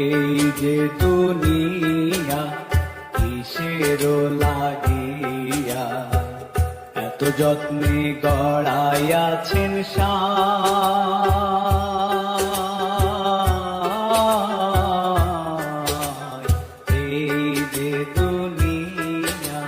এই যে দুনিয়া কিসের লাগিয়া এত যত্নে গড়াইয়াছেন সায়। এই যে দুনিয়া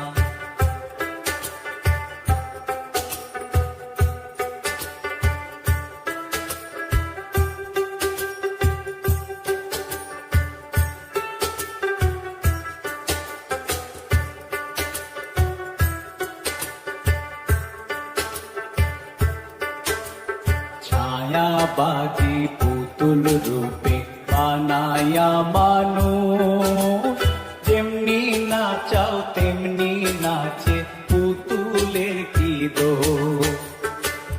ছায়াবাজি পুতুল রূপে বানায়া মানুষ, যেমনি নাচাও তেমনি নাচে পুতুলের কি দোষ।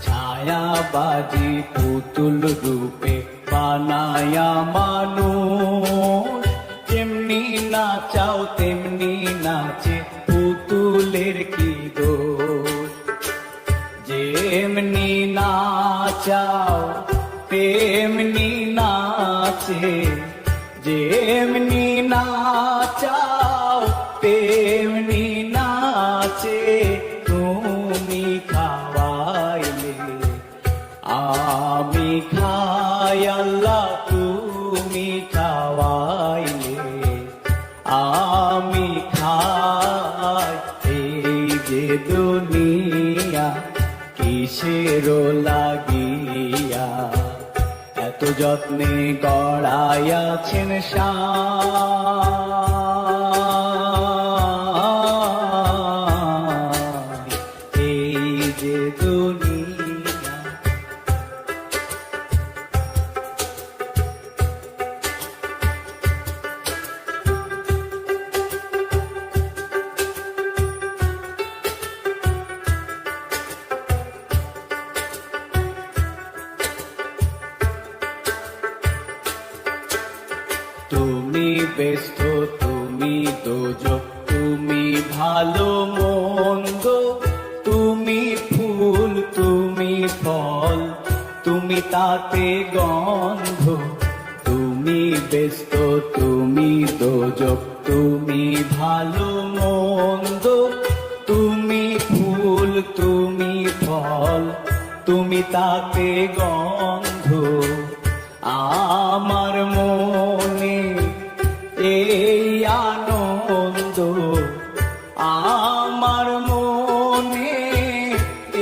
ছায়াবাজি পুতুল রূপে বানায়া মানুষ, যেমনি নাচাও তেমনি নাচে পুতুলের কি দোষ। যেমনি নাচাও তেমনি নাচে, যেমনি নাচাও তেমনি নাচে। তুমি খাওয়াইলে আমি খাই আল্লাহ, তুমি খাওয়াইলে আমি খাই। এই যে দুনিয়া কিসের লাগিয়া এত যত্নে গড়াইয়াছেন সায়। এই যে দুনিয়া তুমি ব্যস্ত, তুমি দোজক, তুমি ভালো মন্দ, তুমি ফুল, তুমি ফল, তুমি তাতে গন্ধ। তুমি ব্যস্ত, তুমি দোজক, তুমি ভালো মন্দ, তুমি ফুল, তুমি ফল, তুমি তাতে গন্ধ। আমার মনে এই আনন্দ, আমার মনে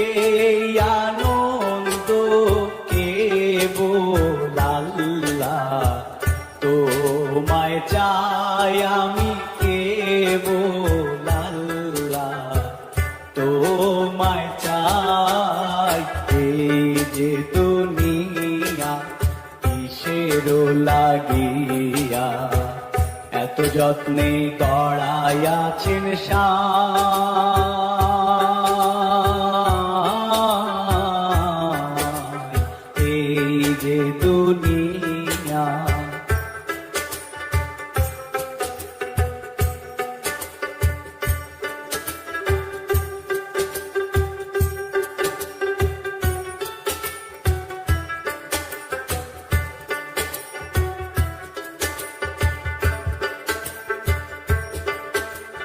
এই আনন্দ, কেবল আল্লাহ তোমায় চাই আমি, কেবল আল্লাহ তোমায় চাই। এই যে দুনিয়া কিসের লাগিয়া এত যত্নে গড়াইয়াছেন সায়। এই যে দুনিয়া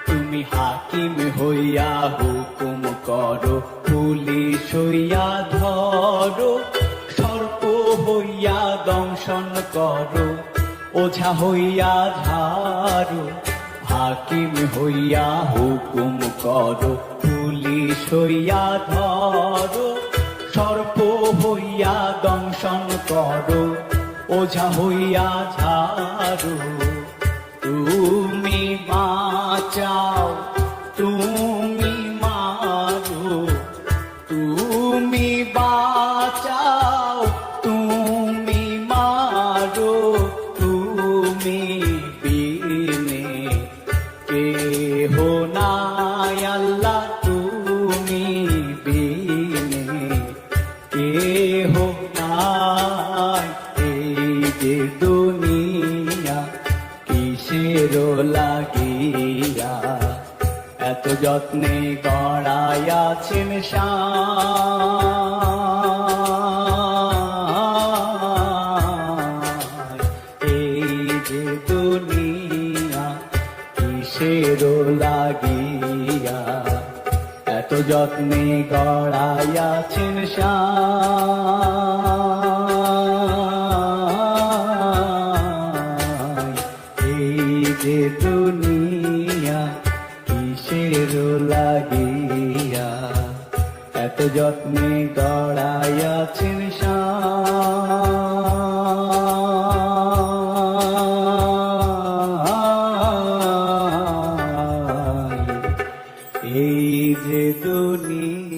তুমি হাকিম হইয়া হুকুম করো, পুলিশ হইয়া ধরো, সর্প হইয়া দংশন করো, ওঝা হইয়া ঝাড়ো। হাকিম হইয়া হুকুম করো, পুলিশ হইয়া ধরো, সর্প হইয়া দংশন করো, ওঝা হইয়া ঝাড়ো। তুমি বাঁচাও, তুমি মারো, তুমি বাঁচাও, তুমি মারো। তুমি বিনে কেহ নাই আল্লাহ, তুমি বিনে কেহ নাই। এই যে দুনিয়া কিসের লাগিয়া এত যত্নে গড়াইয়াছেন সায়। এই যে যত্নে গড়াইয়াছেন সাই। এই যে দুনিয়া কিসের লাগিয়া এত যত্নে গড়াইয়াছেন সাই। এই যে দুনিয়া